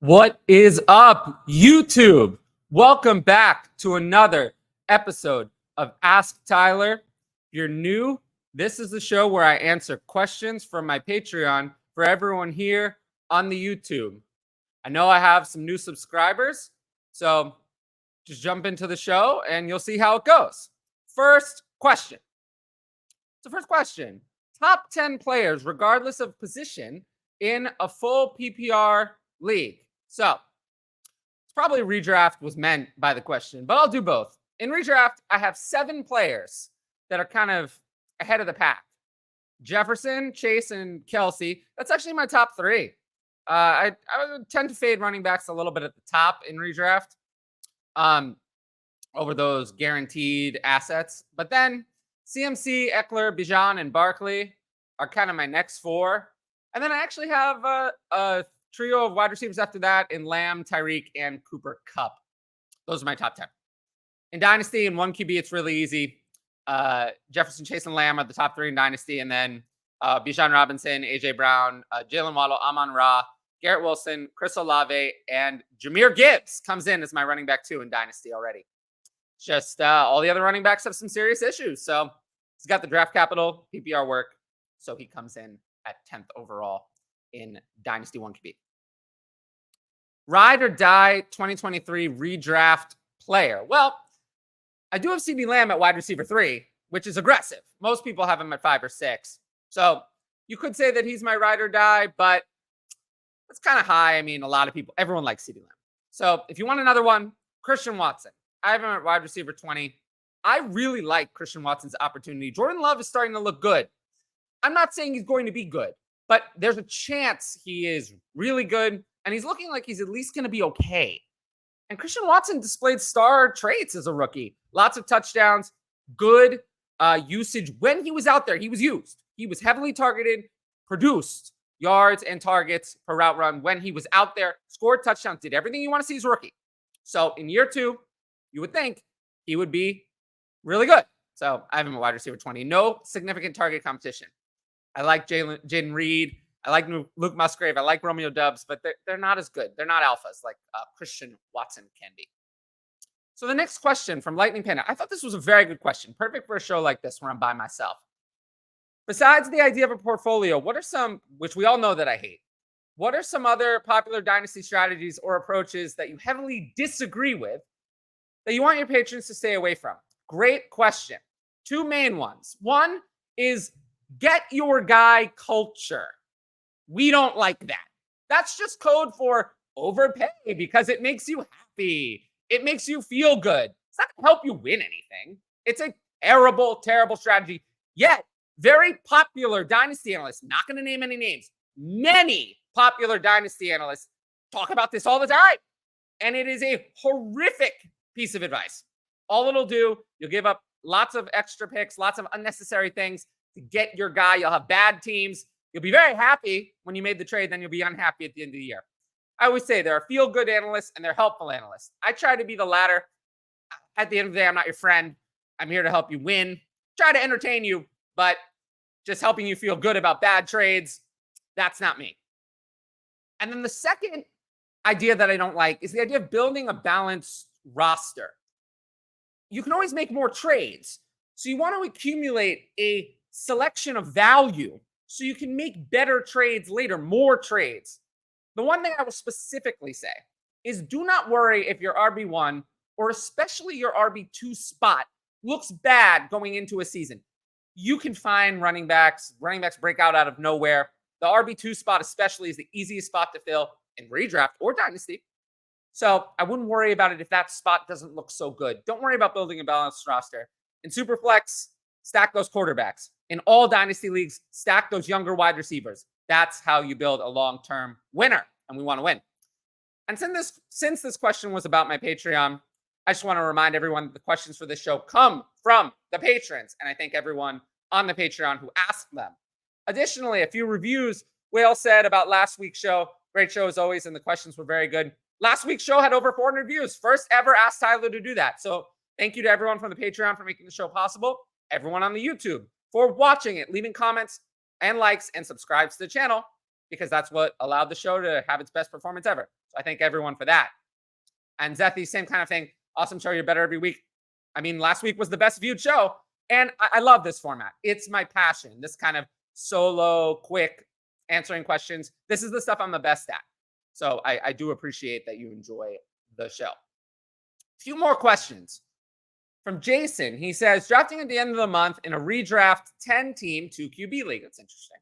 What is up, YouTube? Welcome back to another episode of Ask Tyler. If you're new, this is the show where I answer questions from my Patreon for everyone here on the YouTube. I know I have some new subscribers, so just jump into the show and you'll see how it goes. First question. Top 10 players, regardless of position, in a full PPR league. So, it's probably redraft was meant by the question, but I'll do both. In redraft, I have 7 players that are kind of ahead of the pack. Jefferson, Chase, and Kelce. That's actually my top 3. I tend to fade running backs a little bit at the top in redraft over those guaranteed assets. But then CMC, Ekeler, Bijan, and Barkley are kind of my next 4. And then I actually have a trio of wide receivers after that in Lamb, Tyreek, and Cooper Kupp. Those are my top 10. In Dynasty, in 1 QB, it's really easy. Jefferson, Chase, and Lamb are the top 3 in Dynasty. And then Bijan Robinson, A.J. Brown, Jaylen Waddle, Amon-Ra, Garrett Wilson, Chris Olave, and Jahmyr Gibbs comes in as my running back 2 in Dynasty already. Just all the other running backs have some serious issues. So he's got the draft capital, PPR work. So he comes in at 10th overall in Dynasty 1 QB. Ride or die 2023 redraft player. Well, I do have CeeDee Lamb at wide receiver 3, which is aggressive. Most people have him at 5 or 6. So you could say that he's my ride or die, but it's kind of high. I mean, everyone likes CeeDee Lamb. So if you want another one, Christian Watson. I have him at wide receiver 20. I really like Christian Watson's opportunity. Jordan Love is starting to look good. I'm not saying he's going to be good, but there's a chance he is really good, and he's looking like he's at least going to be okay. And Christian Watson displayed star traits as a rookie. Lots of touchdowns, good usage. When he was out there, he was used. He was heavily targeted, produced yards and targets per route run when he was out there, scored touchdowns, did everything you want to see as a rookie. So in year 2, you would think he would be really good. So I have him at wide receiver 20. No significant target competition. I like Jaden Reed. I like Luke Musgrave. I like Romeo Doubs, but they're not as good. They're not alphas like Christian Watson can be. So the next question from Lightning Panda. I thought this was a very good question. Perfect for a show like this where I'm by myself. Besides the idea of a portfolio, what are some, which we all know that I hate, what are some other popular dynasty strategies or approaches that you heavily disagree with that you want your patrons to stay away from? Great question. 2 main ones. One is get your guy culture. We don't like that. That's just code for overpay because it makes you happy. It makes you feel good. It's not going to help you win anything. It's a terrible, terrible strategy. Yet, very popular dynasty analysts, not going to name any names, many popular dynasty analysts talk about this all the time. And it is a horrific piece of advice. All it'll do, you'll give up lots of extra picks, lots of unnecessary things to get your guy. You'll have bad teams. You'll be very happy when you made the trade, then you'll be unhappy at the end of the year. I always say there are feel-good analysts and there are helpful analysts. I try to be the latter. At the end of the day, I'm not your friend. I'm here to help you win. Try to entertain you, but just helping you feel good about bad trades, that's not me. And then the second idea that I don't like is the idea of building a balanced roster. You can always make more trades. So you want to accumulate a selection of value so you can make better trades later, more trades. The one thing I will specifically say is do not worry if your RB1 or especially your RB2 spot looks bad going into a season. You can find running backs break out of nowhere. The RB2 spot especially is the easiest spot to fill in redraft or dynasty. So I wouldn't worry about it if that spot doesn't look so good. Don't worry about building a balanced roster. In Superflex, stack those quarterbacks. In all dynasty leagues, stack those younger wide receivers. That's how you build a long-term winner, and we want to win. And since this question was about my Patreon, I just want to remind everyone that the questions for this show come from the patrons, and I thank everyone on the Patreon who asked them. Additionally, a few reviews Whale said about last week's show. Great show as always, and the questions were very good. Last week's show had over 400 views. First ever Ask Tyler to do that. So thank you to everyone from the Patreon for making the show possible. Everyone on the YouTube for watching it, leaving comments and likes and subscribe to the channel. because that's what allowed the show to have its best performance ever. So I thank everyone for that. And Zethy, same kind of thing. Awesome show. You're better every week. I mean, last week was the best viewed show. And I love this format. It's my passion. This kind of solo, quick answering questions. This is the stuff I'm the best at. So I do appreciate that you enjoy the show. A few more questions. From Jason, he says, drafting at the end of the month in a redraft 10-team 2QB league. That's interesting.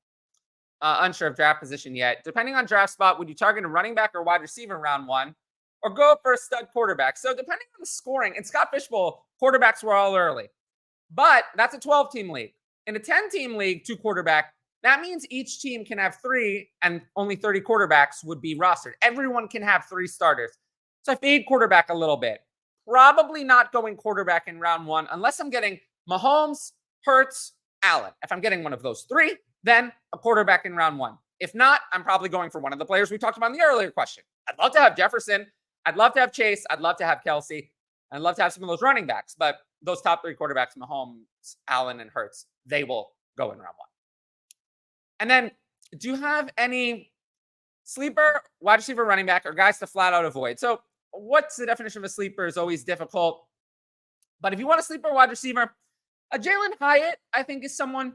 Unsure of draft position yet. Depending on draft spot, would you target a running back or wide receiver in round one, or go for a stud quarterback? So depending on the scoring, in Scott Fishbowl, quarterbacks were all early. But that's a 12-team league. In a 10-team league, 2 quarterback, that means each team can have 3 and only 30 quarterbacks would be rostered. Everyone can have 3 starters. So I fade quarterback a little bit. Probably not going quarterback in round one unless I'm getting Mahomes, Hurts, Allen. If I'm getting one of those 3, then a quarterback in round one. If not, I'm probably going for one of the players we talked about in the earlier question. I'd love to have Jefferson. I'd love to have Chase. I'd love to have Kelce. I'd love to have some of those running backs. But those top 3 quarterbacks, Mahomes, Allen, and Hurts, they will go in round one. And then, do you have any sleeper, wide receiver, running back, or guys to flat out avoid? So what's the definition of a sleeper is always difficult. But if you want a sleeper wide receiver, a Jalin Hyatt, I think, is someone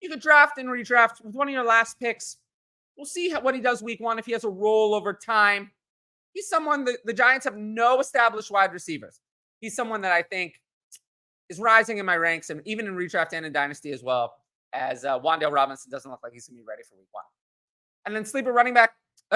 you could draft and redraft with one of your last picks. We'll see what he does week 1, if he has a role over time. He's someone that the Giants have no established wide receivers. He's someone that I think is rising in my ranks, and even in redraft and in Dynasty as well, as Wan'Dale Robinson doesn't look like he's going to be ready for week 1. And then sleeper running back,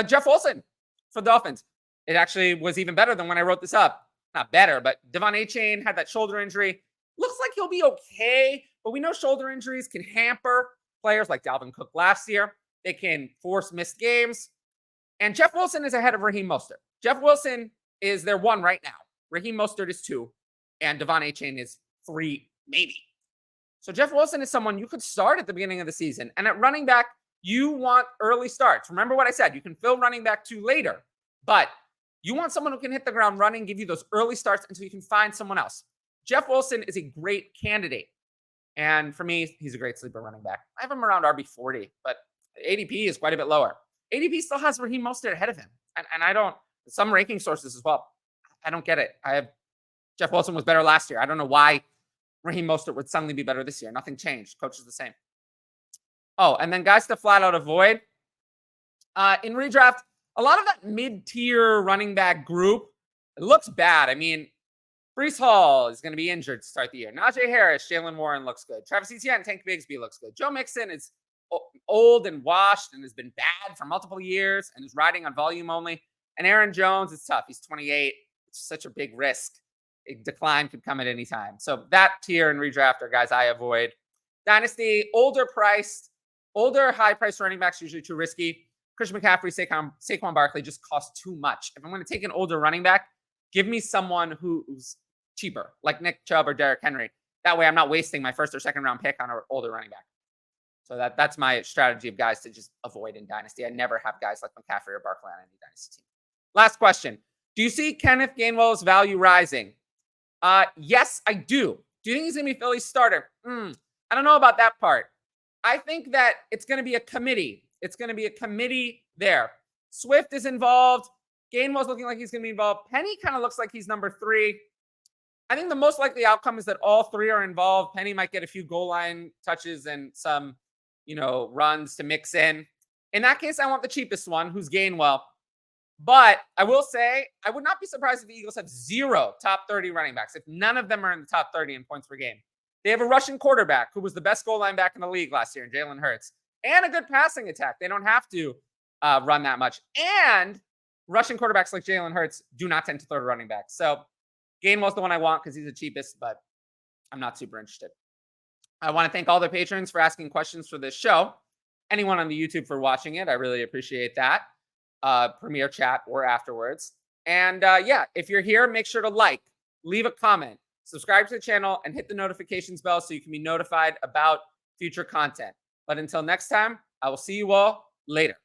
Jeff Wilson for the Dolphins. It actually was even better than when I wrote this up. Not better, but Devon Etienne had that shoulder injury. Looks like he'll be okay, but we know shoulder injuries can hamper players like Dalvin Cook last year. They can force missed games. And Jeff Wilson is ahead of Raheem Mostert. Jeff Wilson is their 1 right now. Raheem Mostert is 2. And Devon Etienne is 3, maybe. So Jeff Wilson is someone you could start at the beginning of the season. And at running back, you want early starts. Remember what I said. You can fill running back 2 later. But you want someone who can hit the ground running, give you those early starts until you can find someone else. Jeff Wilson is a great candidate. And for me, he's a great sleeper running back. I have him around RB40, but ADP is quite a bit lower. ADP still has Raheem Mostert ahead of him. And I don't, some ranking sources as well, I don't get it. I have Jeff Wilson was better last year. I don't know why Raheem Mostert would suddenly be better this year. Nothing changed. Coach is the same. Oh, and then guys to flat out avoid. In redraft, a lot of that mid-tier running back group, it looks bad. I mean, Breece Hall is going to be injured to start the year. Najee Harris, Jalen Warren looks good. Travis Etienne, Tank Bigsby looks good. Joe Mixon is old and washed and has been bad for multiple years and is riding on volume only. And Aaron Jones is tough. He's 28. It's such a big risk. A decline could come at any time. So that tier in redraft are guys I avoid. Dynasty, older priced, older high-priced running backs usually too risky. Christian McCaffrey, Saquon Barkley just cost too much. If I'm going to take an older running back, give me someone who's cheaper, like Nick Chubb or Derrick Henry. That way I'm not wasting my 1st or 2nd round pick on an older running back. So that's my strategy of guys to just avoid in Dynasty. I never have guys like McCaffrey or Barkley on any Dynasty team. Last question. Do you see Kenneth Gainwell's value rising? Yes, I do. Do you think he's going to be Philly's starter? I don't know about that part. I think that it's going to be a committee. It's going to be a committee there. Swift is involved. Gainwell's looking like he's going to be involved. Penny kind of looks like he's number 3. I think the most likely outcome is that all 3 are involved. Penny might get a few goal line touches and some, runs to mix in. In that case, I want the cheapest one, who's Gainwell. But I will say, I would not be surprised if the Eagles have 0 top 30 running backs, if none of them are in the top 30 in points per game. They have a Russian quarterback who was the best goal line back in the league last year, in Jalen Hurts, and a good passing attack. They don't have to run that much. And Russian quarterbacks like Jalen Hurts do not tend to throw to running backs. So Gainwell's the one I want because he's the cheapest, but I'm not super interested. I want to thank all the patrons for asking questions for this show. Anyone on the YouTube for watching it, I really appreciate that. Premiere chat or afterwards. And if you're here, make sure to like, leave a comment, subscribe to the channel, and hit the notifications bell so you can be notified about future content. But until next time, I will see you all later.